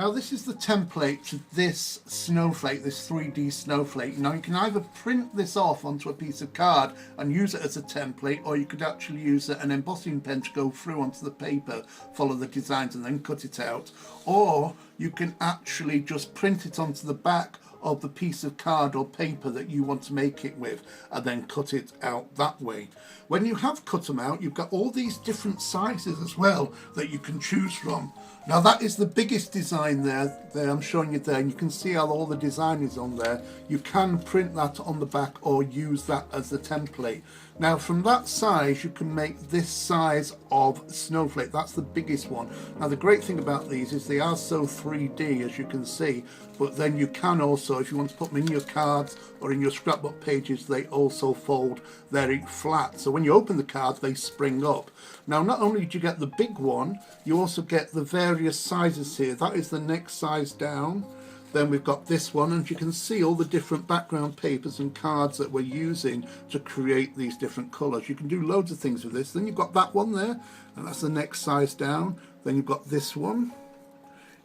Now this is the template to this snowflake, this 3D snowflake. Now you can either print this off onto a piece of card and use it as a template, or you could actually use an embossing pen to go through onto the paper, follow the designs and then cut it out. Or you can actually just print it onto the back of the piece of card or paper that you want to make it with and then cut it out that way. When you have cut them out, you've got all these different sizes as well that you can choose from. Now that is the biggest design there I'm showing you there, and you can see how all the design is on there. You can print that on the back or use that as the template. Now from that size you can make this size of snowflake. That's the biggest one. Now the great thing about these is they are so 3D, as you can see, but then you can also, if you want to put them in your cards or in your scrapbook pages, they also fold very flat. So when you open the cards, they spring up. Now not only do you get the big one, you also get the various sizes here. That is the next size down. Then we've got this one, and you can see all the different background papers and cards that we're using to create these different colours. You can do loads of things with this. Then you've got that one there, and that's the next size down. Then you've got this one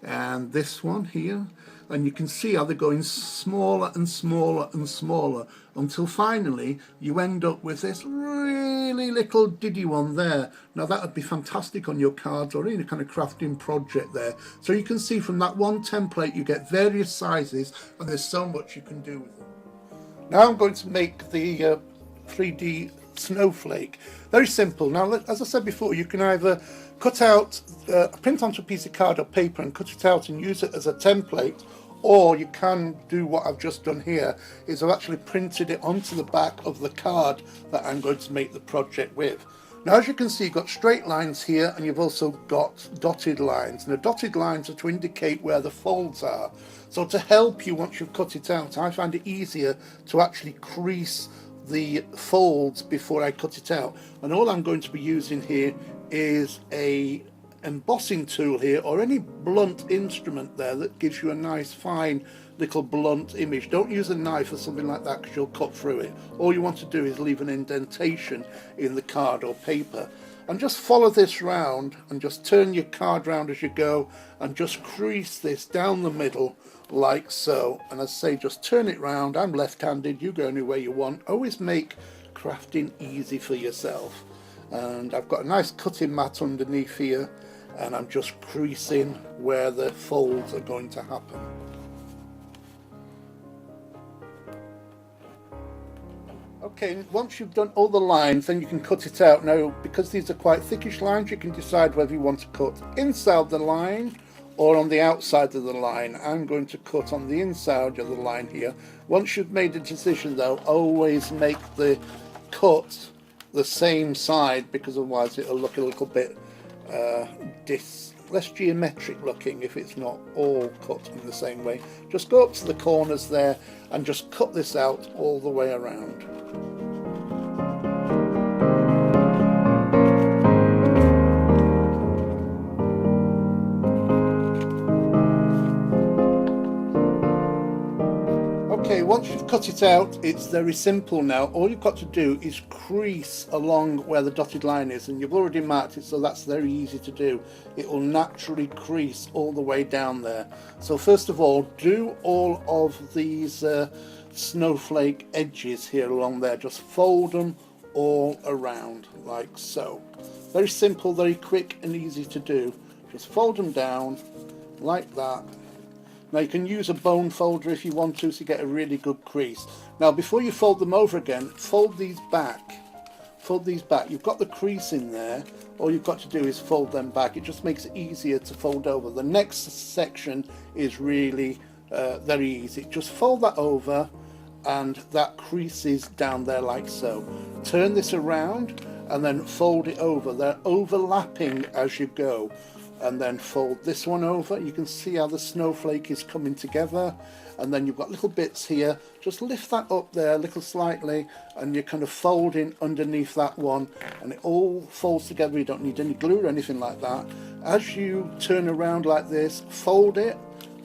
and this one here, and you can see how they're going smaller and smaller and smaller until finally you end up with this really little diddy one there. Now that would be fantastic on your cards or any kind of crafting project there. So you can see from that one template you get various sizes, and there's so much you can do with them. Now I'm going to make the 3D snowflake. Very simple. Now, as I said before, you can either cut out, print onto a piece of card or paper and cut it out and use it as a template, or you can do what I've just done here, is I've actually printed it onto the back of the card that I'm going to make the project with. Now as you can see, you've got straight lines here, and you've also got dotted lines. And the dotted lines are to indicate where the folds are. So to help you once you've cut it out, I find it easier to actually crease the folds before I cut it out. And all I'm going to be using here is a embossing tool here, or any blunt instrument there that gives you a nice fine little blunt image. Don't use a knife or something like that because you'll cut through it. All you want to do is leave an indentation in the card or paper, and just follow this round and just turn your card round as you go, and just crease this down the middle like so. And as I say, just turn it round. I'm left-handed, you go anywhere you want. Always make crafting easy for yourself. And I've got a nice cutting mat underneath here, and I'm just creasing where the folds are going to happen. Okay, once you've done all the lines, then you can cut it out. Now, because these are quite thickish lines, you can decide whether you want to cut inside the line or on the outside of the line. I'm going to cut on the inside of the line here. Once you've made a decision though, always make the cut the same side, because otherwise it'll look a little bit less geometric looking if it's not all cut in the same way. Just go up to the corners there and just cut this out all the way around. Okay, once you've cut it out, it's very simple now. All you've got to do is crease along where the dotted line is, and you've already marked it, so that's very easy to do. It will naturally crease all the way down there. So first of all, do all of these snowflake edges here along there. Just fold them all around like so. Very simple, very quick and easy to do. Just fold them down like that. Now you can use a bone folder if you want to get a really good crease. Now before you fold them over again, fold these back. Fold these back. You've got the crease in there. All you've got to do is fold them back. It just makes it easier to fold over. The next section is really very easy. Just fold that over, and that creases down there like so. Turn this around and then fold it over. They're overlapping as you go. And then fold this one over. You can see how the snowflake is coming together, and then you've got little bits here. Just lift that up there a little slightly, and you're kind of folding underneath that one, and it all folds together. You don't need any glue or anything like that. As you turn around like this, fold it,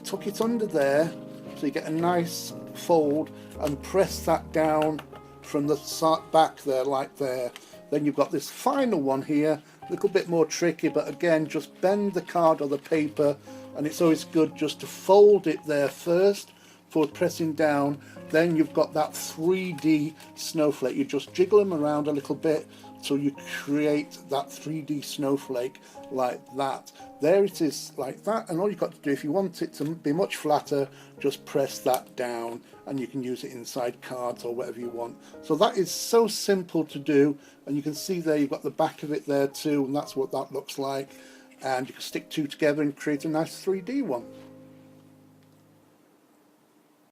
tuck it under there so you get a nice fold, and press that down from the back there like there. Then you've got this final one here a little bit more tricky, but again, just bend the card or the paper, and it's always good just to fold it there first before pressing down. Then you've got that 3D snowflake. You just jiggle them around a little bit till you create that 3D snowflake like that. There it is like that, and all you've got to do, if you want it to be much flatter, just press that down and you can use it inside cards or whatever you want. So that is so simple to do, and you can see there you've got the back of it there too, and that's what that looks like, and you can stick two together and create a nice 3D one.